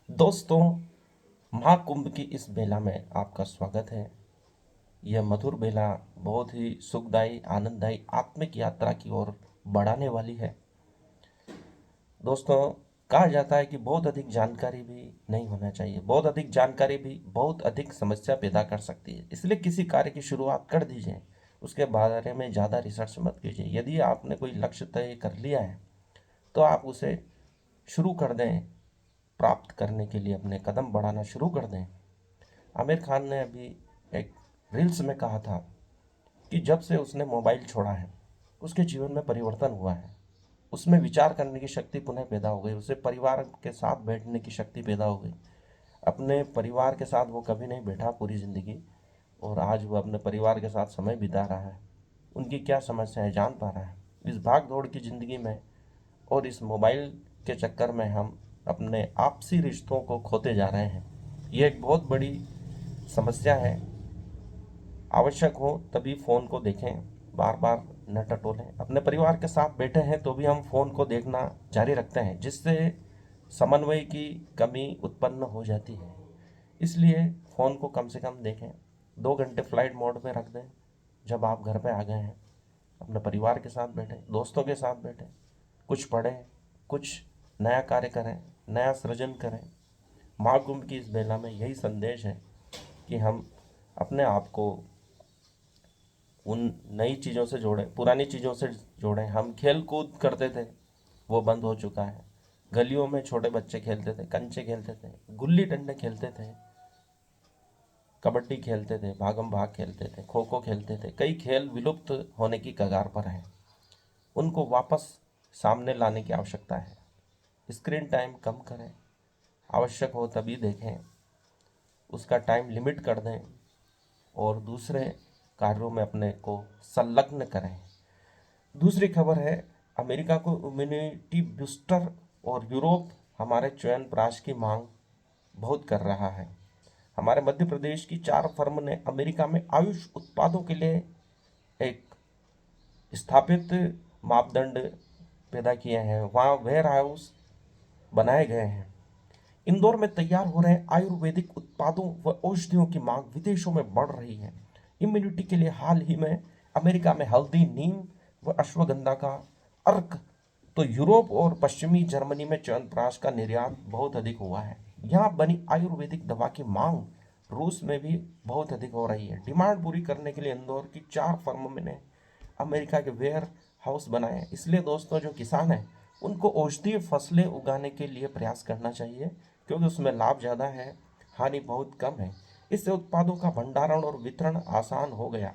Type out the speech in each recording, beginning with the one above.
दोस्तों, महाकुंभ की इस बेला में आपका स्वागत है। यह मधुर बेला बहुत ही सुखदायी, आनंददायी आत्मिक यात्रा की ओर बढ़ाने वाली है। दोस्तों, कहा जाता है कि बहुत अधिक जानकारी भी नहीं होना चाहिए। बहुत अधिक जानकारी भी बहुत अधिक समस्या पैदा कर सकती है। इसलिए किसी कार्य की शुरुआत कर दीजिए, उसके बारे में ज़्यादा रिसर्च मत कीजिए। यदि आपने कोई लक्ष्य तय कर लिया है तो आप उसे शुरू कर दें। प्राप्त करने के लिए अपने कदम बढ़ाना शुरू कर दें। आमिर खान ने अभी एक रील्स में कहा था कि जब से उसने मोबाइल छोड़ा है उसके जीवन में परिवर्तन हुआ है। उसमें विचार करने की शक्ति पुनः पैदा हो गई, उसे परिवार के साथ बैठने की शक्ति पैदा हो गई। अपने परिवार के साथ वो कभी नहीं बैठा पूरी ज़िंदगी, और आज वो अपने परिवार के साथ समय बिता रहा है। उनकी क्या समस्या है जान पा रहा है। इस भाग दौड़ की ज़िंदगी में और इस मोबाइल के चक्कर में हम अपने आपसी रिश्तों को खोते जा रहे हैं। ये एक बहुत बड़ी समस्या है। आवश्यक हो तभी फ़ोन को देखें, बार बार न टटोलें। अपने परिवार के साथ बैठे हैं तो भी हम फ़ोन को देखना जारी रखते हैं, जिससे समन्वय की कमी उत्पन्न हो जाती है। इसलिए फ़ोन को कम से कम देखें। 2 घंटे फ्लाइट मोड में रख दें। जब आप घर पे आ गए हैं, अपने परिवार के साथ बैठें, दोस्तों के साथ बैठें, कुछ पढ़ें, कुछ नया कार्य करें, नया सृजन करें। महाकुंभ की इस बेला में यही संदेश है कि हम अपने आप को उन नई चीज़ों से जोड़ें, पुरानी चीज़ों से जोड़ें। हम खेल कूद करते थे, वो बंद हो चुका है। गलियों में छोटे बच्चे खेलते थे, कंचे खेलते थे, गुल्ली डंडे खेलते थे, कबड्डी खेलते थे, भागम भाग खेलते थे, खो खो खेलते थे। कई खेल विलुप्त होने की कगार पर हैं। उनको वापस सामने लाने की आवश्यकता है। स्क्रीन टाइम कम करें, आवश्यक हो तभी देखें, उसका टाइम लिमिट कर दें और दूसरे कार्यों में अपने को संलग्न करें। दूसरी खबर है, अमेरिका को इम्यूनिटी बूस्टर और यूरोप हमारे च्यवनप्राश की मांग बहुत कर रहा है। हमारे मध्य प्रदेश की 4 फर्म ने अमेरिका में आयुष उत्पादों के लिए एक स्थापित मापदंड पैदा किए हैं। वहाँ वेयर हाउस बनाए गए हैं। इंदौर में तैयार हो रहे आयुर्वेदिक उत्पादों व औषधियों की मांग विदेशों में बढ़ रही है। इम्यूनिटी के लिए हाल ही में अमेरिका में हल्दी, नीम व अश्वगंधा का अर्क, तो यूरोप और पश्चिमी जर्मनी में च्यवनप्राश का निर्यात बहुत अधिक हुआ है। यहाँ बनी आयुर्वेदिक दवा की मांग रूस में भी बहुत अधिक हो रही है। डिमांड पूरी करने के लिए इंदौर की 4 फर्म ने अमेरिका के वेयर हाउस बनाए हैं। इसलिए दोस्तों, जो किसान हैं उनको औषधीय फसलें उगाने के लिए प्रयास करना चाहिए, क्योंकि उसमें लाभ ज़्यादा है, हानि बहुत कम है। इससे उत्पादों का भंडारण और वितरण आसान हो गया।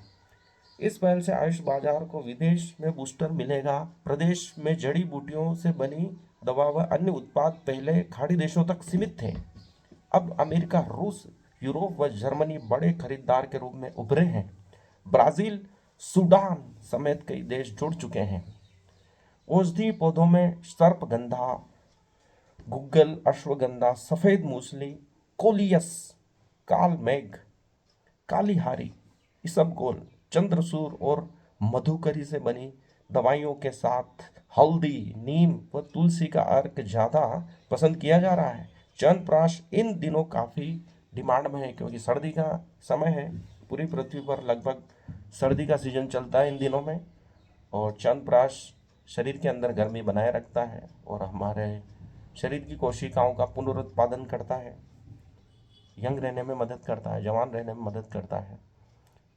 इस पहल से आयुष बाजार को विदेश में बूस्टर मिलेगा। प्रदेश में जड़ी बूटियों से बनी दवा व अन्य उत्पाद पहले खाड़ी देशों तक सीमित थे। अब अमेरिका, रूस, यूरोप व जर्मनी बड़े खरीदार के रूप में उभरे हैं। ब्राजील, सूडान समेत कई देश जुड़ चुके हैं। औषधीय पौधों में सर्पगंधा, गुग्गल, अश्वगंधा, सफेद मूसली, कोलियस, काल मेघ, कालीहारी, इसबगोल, चंद्रसूर और मधुकरी से बनी दवाइयों के साथ हल्दी, नीम व तुलसी का अर्क ज़्यादा पसंद किया जा रहा है। च्यवनप्राश इन दिनों काफ़ी डिमांड में है, क्योंकि सर्दी का समय है। पूरी पृथ्वी पर लगभग सर्दी का सीजन चलता है इन दिनों में, और च्यवनप्राश शरीर के अंदर गर्मी बनाए रखता है और हमारे शरीर की कोशिकाओं का पुनरुत्पादन करता है, यंग रहने में मदद करता है, जवान रहने में मदद करता है।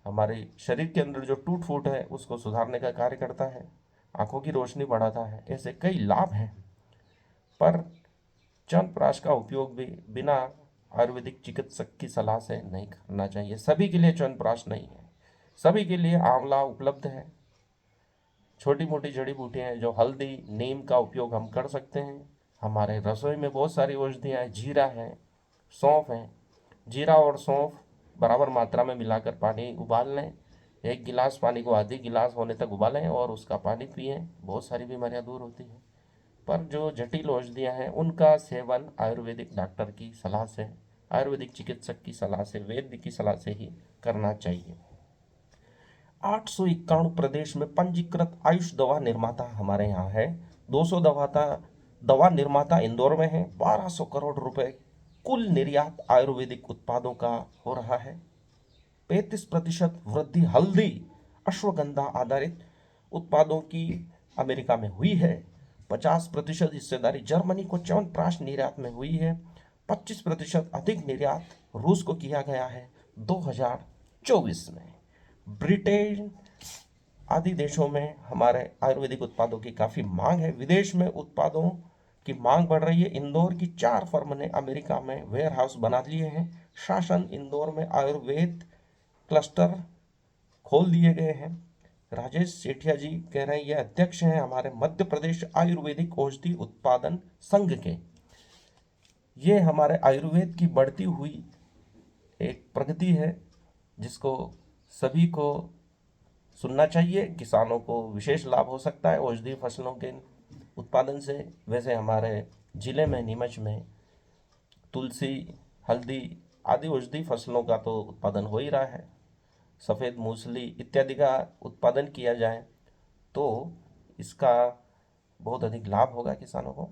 हमारे शरीर के अंदर जो टूट फूट है उसको सुधारने का कार्य करता है, आंखों की रोशनी बढ़ाता है। ऐसे कई लाभ हैं। पर च्यवनप्राश का उपयोग भी बिना आयुर्वेदिक चिकित्सक की सलाह से नहीं करना चाहिए। सभी के लिए च्यवनप्राश नहीं है। सभी के लिए आंवला उपलब्ध है। छोटी मोटी जड़ी बूटियाँ हैं, जो हल्दी, नीम का उपयोग हम कर सकते हैं। हमारे रसोई में बहुत सारी औषधियाँ हैं, जीरा है, सौंफ है। जीरा और सौंफ बराबर मात्रा में मिलाकर पानी उबाल लें। 1 गिलास पानी को आधी गिलास होने तक उबालें और उसका पानी पिएं। बहुत सारी बीमारियां दूर होती हैं। पर जो जटिल औषधियाँ हैं उनका सेवन आयुर्वेदिक डॉक्टर की सलाह से, आयुर्वेदिक चिकित्सक की सलाह से, वैद्य की सलाह से ही करना चाहिए। 891 प्रदेश में पंजीकृत आयुष दवा निर्माता हमारे यहाँ है। 200 दवा निर्माता इंदौर में है। 1200 करोड़ रुपए कुल निर्यात आयुर्वेदिक उत्पादों का हो रहा है। 35% वृद्धि हल्दी अश्वगंधा आधारित उत्पादों की अमेरिका में हुई है। 50% हिस्सेदारी जर्मनी को च्यवनप्राश निर्यात में हुई है। 25% अधिक निर्यात रूस को किया गया है 2024 में। ब्रिटेन आदि देशों में हमारे आयुर्वेदिक उत्पादों की काफ़ी मांग है। विदेश में उत्पादों की मांग बढ़ रही है। इंदौर की 4 फर्म ने अमेरिका में वेयर हाउस बना लिए हैं। शासन इंदौर में आयुर्वेद क्लस्टर खोल दिए गए हैं। राजेश सेठिया जी कह रहे हैं, ये अध्यक्ष हैं हमारे मध्य प्रदेश आयुर्वेदिक औषधि उत्पादन संघ के। ये हमारे आयुर्वेद की बढ़ती हुई एक प्रगति है जिसको सभी को सुनना चाहिए। किसानों को विशेष लाभ हो सकता है औषधीय फसलों के उत्पादन से। वैसे हमारे जिले में नीमच में तुलसी, हल्दी आदि औषधीय फसलों का तो उत्पादन हो ही रहा है। सफ़ेद मूसली इत्यादि का उत्पादन किया जाए तो इसका बहुत अधिक लाभ होगा किसानों को।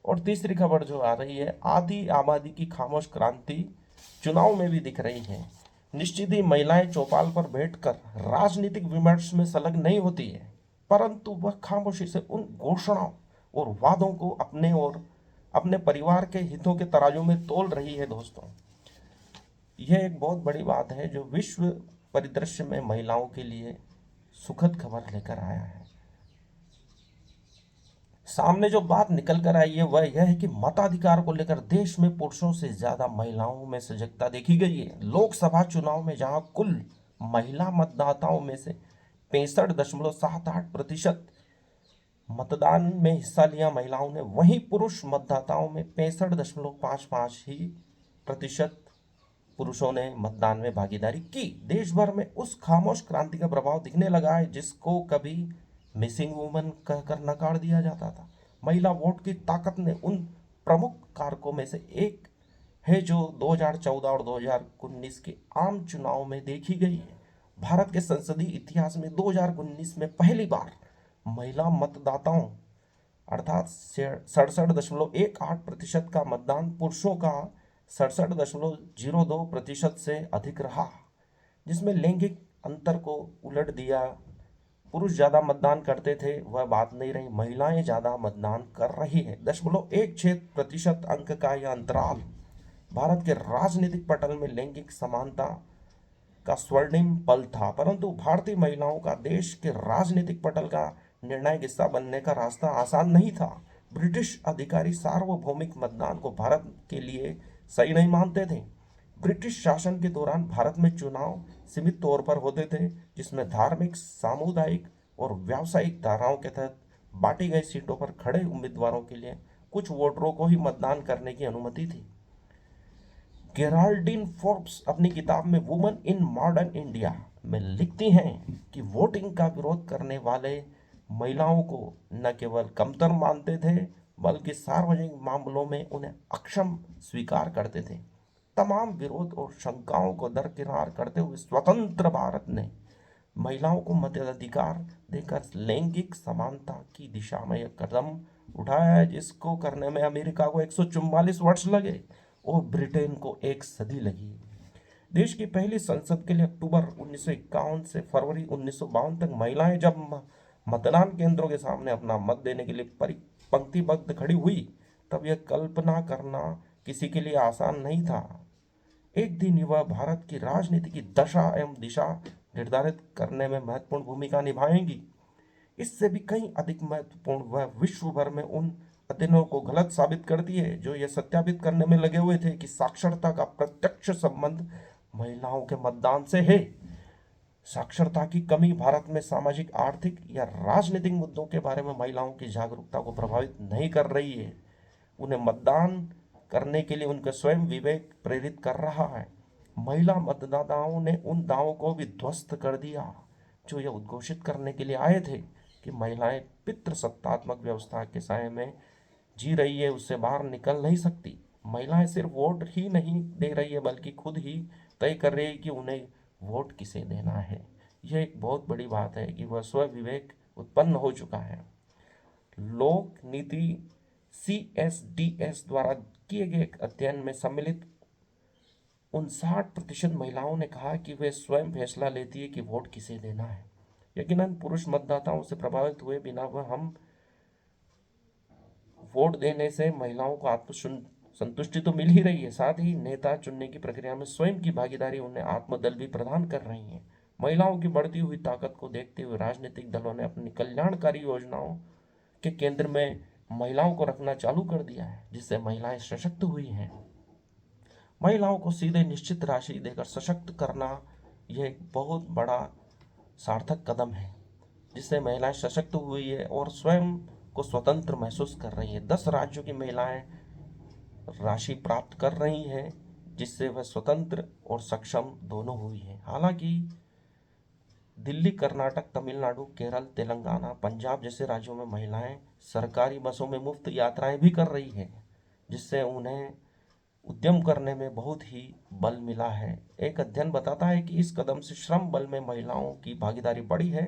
और तीसरी खबर जो आ रही है, आधी आबादी की खामोश क्रांति चुनाव में भी दिख रही है। निश्चित ही महिलाएं चौपाल पर बैठकर राजनीतिक विमर्श में संलग्न नहीं होती है, परंतु वह खामोशी से उन घोषणाओं और वादों को अपने और अपने परिवार के हितों के तराजू में तोल रही है। दोस्तों, यह एक बहुत बड़ी बात है जो विश्व परिदृश्य में महिलाओं के लिए सुखद खबर लेकर आया है। सामने जो बात निकल कर आई है वह यह है कि मताधिकार को लेकर देश में पुरुषों से ज्यादा महिलाओं में सजगता देखी गई है। लोकसभा चुनाव में जहां कुल महिला मतदाताओं में से 65.78% मतदान में हिस्सा लिया महिलाओं ने, वहीं पुरुष मतदाताओं में 65.55 ही प्रतिशत पुरुषों ने मतदान में भागीदारी की। देश भर में उस खामोश क्रांति का प्रभाव दिखने लगा है जिसको कभी मिसिंग वुमन कहकर नकार दिया जाता था। महिला वोट की ताकत ने उन प्रमुख कारकों में से एक है जो 2014 और 2019 के आम चुनाव में देखी गई है। भारत के संसदीय इतिहास में 2019 में पहली बार महिला मतदाताओं अर्थात 67.18% का मतदान पुरुषों का 67.02% से अधिक रहा, जिसमें लैंगिक अंतर को उलट दिया। पुरुष ज़्यादा मतदान करते थे वह बात नहीं रही, महिलाएं ज़्यादा मतदान कर रही है। 0.16% अंक का यह अंतराल भारत के राजनीतिक पटल में लैंगिक समानता का स्वर्णिम पल था, परंतु भारतीय महिलाओं का देश के राजनीतिक पटल का निर्णायक हिस्सा बनने का रास्ता आसान नहीं था। ब्रिटिश अधिकारी सार्वभौमिक मतदान को भारत के लिए सही नहीं मानते थे। ब्रिटिश शासन के दौरान भारत में चुनाव सीमित तौर पर होते थे, जिसमें धार्मिक, सामुदायिक और व्यावसायिक धाराओं के तहत बांटी गई सीटों पर खड़े उम्मीदवारों के लिए कुछ वोटरों को ही मतदान करने की अनुमति थी। गेराल्डीन फोर्ब्स अपनी किताब में वुमन इन मॉडर्न इंडिया में लिखती हैं कि वोटिंग का विरोध करने वाले महिलाओं को न केवल कमतर मानते थे बल्कि सार्वजनिक मामलों में उन्हें अक्षम स्वीकार करते थे। तमाम विरोध और शंकाओं को दरकिनार करते हुए स्वतंत्र भारत ने महिलाओं को मताधिकार देकर लैंगिक समानता की दिशा में एक कदम उठाया है, जिसको करने में अमेरिका को 144 वर्ष लगे और ब्रिटेन को 1 सदी लगी। देश की पहली संसद के लिए अक्टूबर 1951 से फरवरी 1952 तक महिलाएं जब मतदान केंद्रों के सामने अपना मत देने के लिए पंक्तिबद्ध खड़ी हुई, तब यह कल्पना करना किसी के लिए आसान नहीं था। एक दिन युवा भारत की राजनीति की दशा एवं दिशा निर्धारित करने में महत्वपूर्ण भूमिका निभाएंगी। इससे भी कहीं अधिक महत्वपूर्ण वह विश्व भर में उन अध्ययनों को गलत साबित करती है जो यह सत्यापित करने में लगे हुए थे कि साक्षरता का प्रत्यक्ष संबंध महिलाओं के मतदान से है। साक्षरता की कमी भारत में सामाजिक, आर्थिक या राजनीतिक मुद्दों के बारे में महिलाओं की जागरूकता को प्रभावित नहीं कर रही है। उन्हें मतदान करने के लिए उनका स्वयं विवेक प्रेरित कर रहा है। महिला मतदाताओं ने उन दावों को भी ध्वस्त कर दिया जो यह उद्घोषित करने के लिए आए थे कि महिलाएं पितृसत्तात्मक व्यवस्था के साए में जी रही है, उससे बाहर निकल नहीं सकती। महिलाएं सिर्फ वोट ही नहीं दे रही है बल्कि खुद ही तय कर रही है कि उन्हें वोट किसे देना है। यह एक बहुत बड़ी बात है कि वह स्व विवेक उत्पन्न हो चुका है। लोक नीति CSDS द्वारा किए गए एक अध्ययन में सम्मिलित 59% महिलाओं ने कहा कि वे स्वयं फैसला लेती है कि वोट किसे देना है। यकीनन पुरुष मतदाताओं से प्रभावित हुए बिना वह हम वोट देने से महिलाओं को आत्म संतुष्टि तो मिल ही रही है, साथ ही नेता चुनने की प्रक्रिया में स्वयं की भागीदारी उन्हें आत्मदल भी प्रदान कर रही है। महिलाओं की बढ़ती हुई ताकत को देखते हुए राजनीतिक दलों ने अपनी कल्याणकारी योजनाओं के केंद्र में महिलाओं को रखना चालू कर दिया है, जिससे महिलाएं सशक्त हुई हैं। महिलाओं को सीधे निश्चित राशि देकर सशक्त करना यह एक बहुत बड़ा सार्थक कदम है, जिससे महिलाएं सशक्त हुई है और स्वयं को स्वतंत्र महसूस कर रही है। 10 राज्यों की महिलाएं राशि प्राप्त कर रही हैं, जिससे वह स्वतंत्र और सक्षम दोनों हुई हैं। हालांकि दिल्ली, कर्नाटक, तमिलनाडु, केरल, तेलंगाना, पंजाब जैसे राज्यों में महिलाएं सरकारी बसों में मुफ्त यात्राएं भी कर रही हैं, जिससे उन्हें उद्यम करने में बहुत ही बल मिला है। एक अध्ययन बताता है कि इस कदम से श्रम बल में महिलाओं की भागीदारी बढ़ी है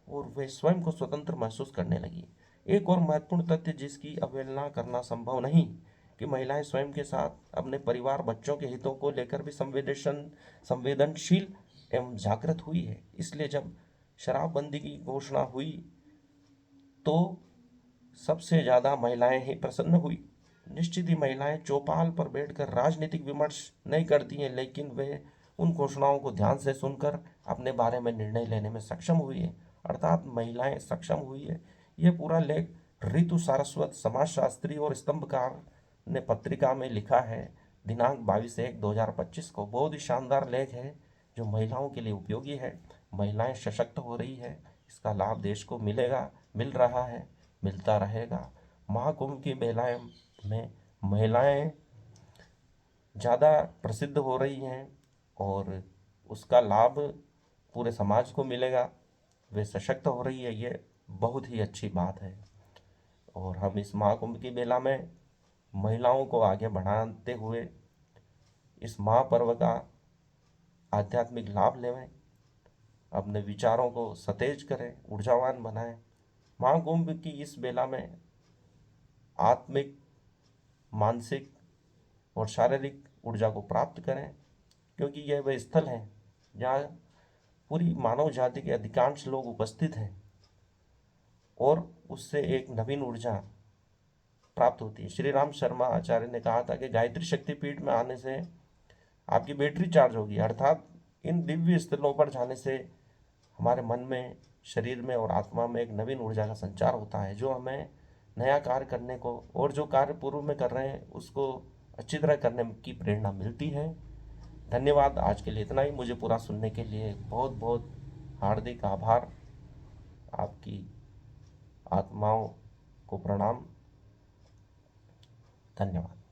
और वे स्वयं को स्वतंत्र महसूस करने लगी। एक और महत्वपूर्ण तथ्य जिसकी अवहेलना करना संभव नहीं कि महिलाएं स्वयं के साथ अपने परिवार, बच्चों के हितों को लेकर भी संवेदनशील एवं जागृत हुई है। इसलिए जब शराबबंदी की घोषणा हुई तो सबसे ज़्यादा महिलाएं ही प्रसन्न हुई। निश्चित ही महिलाएं चौपाल पर बैठकर राजनीतिक विमर्श नहीं करती हैं, लेकिन वे उन घोषणाओं को ध्यान से सुनकर अपने बारे में निर्णय लेने में सक्षम हुई है, अर्थात महिलाएं सक्षम हुई है। यह पूरा लेख ऋतु सारस्वत, समाजशास्त्री और स्तंभकार ने पत्रिका में लिखा है, दिनांक 22/1/2025 को। बहुत ही शानदार लेख है जो महिलाओं के लिए उपयोगी है। महिलाएं सशक्त हो रही है, इसका लाभ देश को मिलेगा, मिल रहा है, मिलता रहेगा। महाकुंभ की महिलाएं में महिलाएं ज़्यादा प्रसिद्ध हो रही हैं और उसका लाभ पूरे समाज को मिलेगा। वे सशक्त हो रही है, ये बहुत ही अच्छी बात है। और हम इस महाकुंभ की मेला में महिलाओं को आगे बढ़ाते हुए इस महापर्व का आध्यात्मिक लाभ लें, अपने विचारों को सतेज करें, ऊर्जावान बनाएं। महाकुंभ की इस मेला में आत्मिक, मानसिक और शारीरिक ऊर्जा को प्राप्त करें, क्योंकि यह वह स्थल है जहाँ पूरी मानव जाति के अधिकांश लोग उपस्थित हैं और उससे एक नवीन ऊर्जा प्राप्त होती है। श्री राम शर्मा आचार्य ने कहा था कि गायत्री शक्तिपीठ में आने से आपकी बैटरी चार्ज होगी, अर्थात इन दिव्य स्थलों पर जाने से हमारे मन में, शरीर में और आत्मा में एक नवीन ऊर्जा का संचार होता है, जो हमें नया कार्य करने को और जो कार्य पूर्व में कर रहे हैं उसको अच्छी तरह करने की प्रेरणा मिलती है। धन्यवाद। आज के लिए इतना ही। मुझे पूरा सुनने के लिए बहुत बहुत हार्दिक आभार। आपकी आत्माओं को प्रणाम। धन्यवाद।